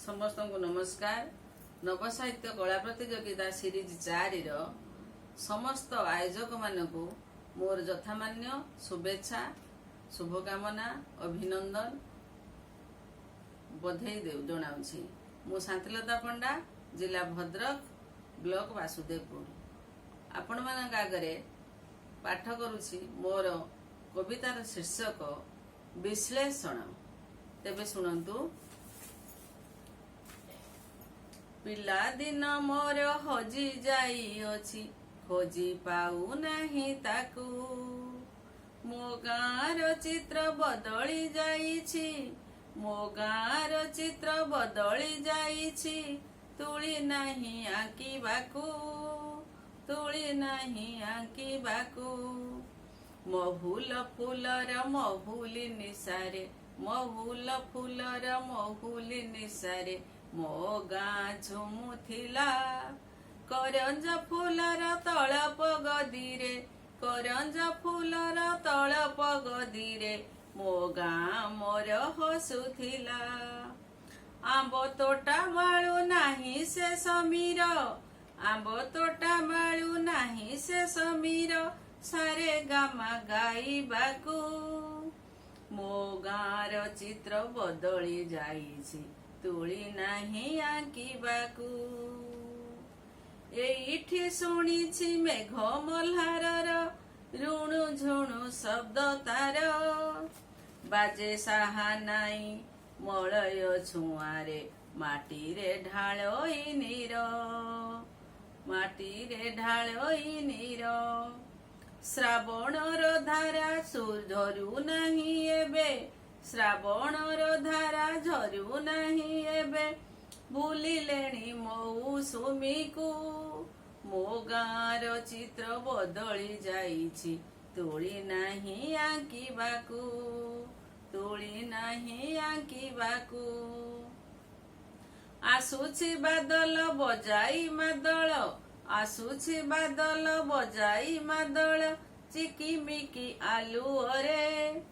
समस्त को नमस्कार। नव साहित्य कला प्रतियोगिता सीरीज 4 समस्त आयोजक मानकु मोर यथामान्य शुभेच्छा शुभकामना अभिनंदन बधाई जनाऊँगी। मु शांतिलता पंडा जिला भद्रक ब्लॉक वासुदेवपुर आपण मान आगे पाठ करुछि मोर कवितार शीर्षक विश्लेषण। तेबे सुनंतु। पिला दिन मोर हजी जाइछि खोजी पाऊ नहीं ताकू मो गाँर चित्र बदली जाइछि मो गाँर चित्र बदली जाइछि तुली नहीं आंकिबाकू तुली नहीं आंकिबाकू महुल फूलर महुली निसारे महुल फूलर महुली निसारे मो गाँ झुमुथिला करंज फूलर तलप गदीरे करंज फूलर तलप गदीरे मो गाँ मोर हसुथिला आंब तोटा माळू नाही से समीर आंब तोटा माळू नाही से समीर सारे गामा गाइबाकू मो गाँर चित्र बदली जाइछि तुली नहीं आंकिबाकू एइठी शुणिछि मेघ मल्हारर ऋणु झुणु शब्द तार बाजे साहानाई मलय छुआरे माटीरे ढाळई नीर माटीरे ढाळई नीर श्रावणर धारा झरू नहीं एबे श्रावणर धारा झरू नहीं एबे भूलिलेणी मौसुमी को मो गाँर चित्र बदली जाइछि तुली नहीं आंकिबाकू तुली नहीं आंकिबाकू आसुछि बादल बजाई मादल आसुछि बादल बजाई मादल चिकिमिकी आलुअरे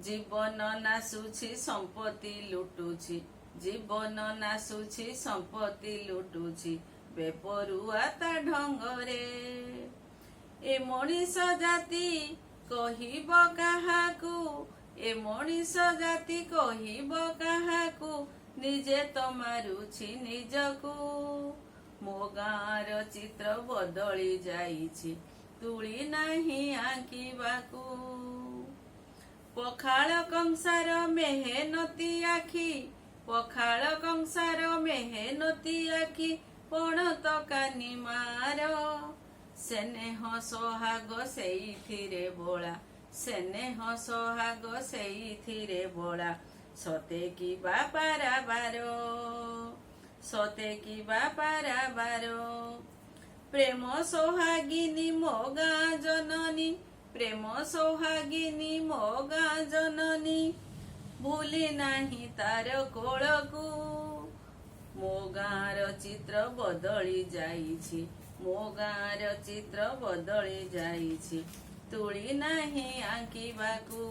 जीवन नासुछि संपत्ति लुटुछि जीवन नासुछि संपत्ति लुटुछि बेपरुआ ता ढंगरे ए मनीष जाति कहिब काहाकू ए मनीष जाति कहिब काहाकू निजे तो मारुछि निजकू मो गाँर चित्र बदली जाइछि तुली नहीं आंकिबाकू पखाळ कंसार मेहनती आखि पखाळ कंसार मेहनती आखि पण तकानी मार स्नेह सोहाग सेइथिरे बोला स्नेह सोहाग सेइथिरे बोला सते कि बापारा बारो सते कि बापारा बारो प्रेम सोहागिनी मो गाँ जननी प्रेम सोहागिनी मो गाँ जननी भूली नाही तार कोलकू मो गाँर चित्र बदली जाइछि मो गाँर चित्र बदली जाइछि तुली नाही आंकिबाकू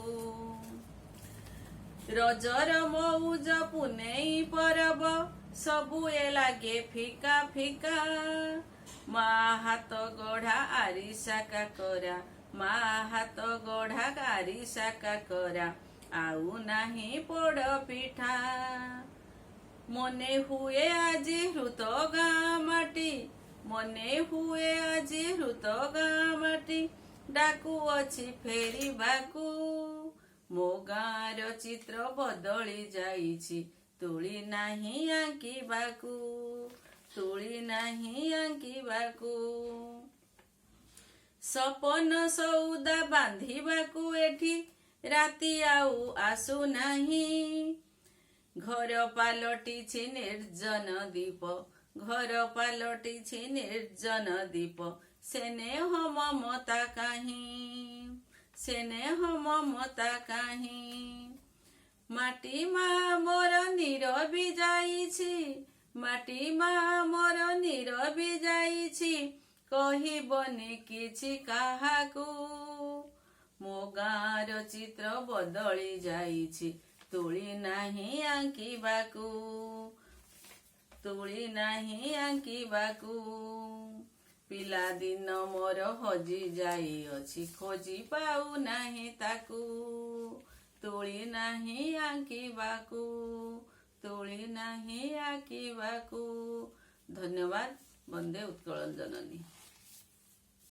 रजर मौज पुनेई परब सबु ए लागे फिका फिका मा हाथ गढ़ा आरिसा काकरा मा हाथ गढ़ा आरिसा काकरा आउ नाही पोड़ पिठा मने हुए आजी हृत गाँ माटी मने हुए आजी हृत गाँ माटी डाकू अछि फेरिबाकू मो गाँर चित्र बदली जाइछि तुली नहीं आंकिबाकू तुली नहीं आंकिबाकू सपन सौदा बांधिबाकू एठी राति आउ आसु नहीं घर पालटिछि निर्जन दीप घर पालटिछि निर्जन दीप स्नेह ममता काहीं स्नेह ममता काहीं माटी मा मोर नीरबी जाइछि माटी मा मोर नीरबी जाइछि कहिबनि किछि काहाकू मो गाँर चित्र बदली जाइछि तुली नहीं आंकिबाकू ତୁଳି ନାହିଁ ଆଙ୍କିବାକୁ। ପିଲାଦିନ ମୋର ହଜି ଯାଇଅଛି, ଖୋଜି ପାଉନାହିଁ ତାକୁ। ତୁଳି ନାହିଁ ଆଙ୍କିବାକୁ, ତୁଳି ନାହିଁ ଆଙ୍କିବାକୁ। ଧନ୍ୟବାଦ। ବନ୍ଦେ ଉତ୍କଳ ଜନନୀ।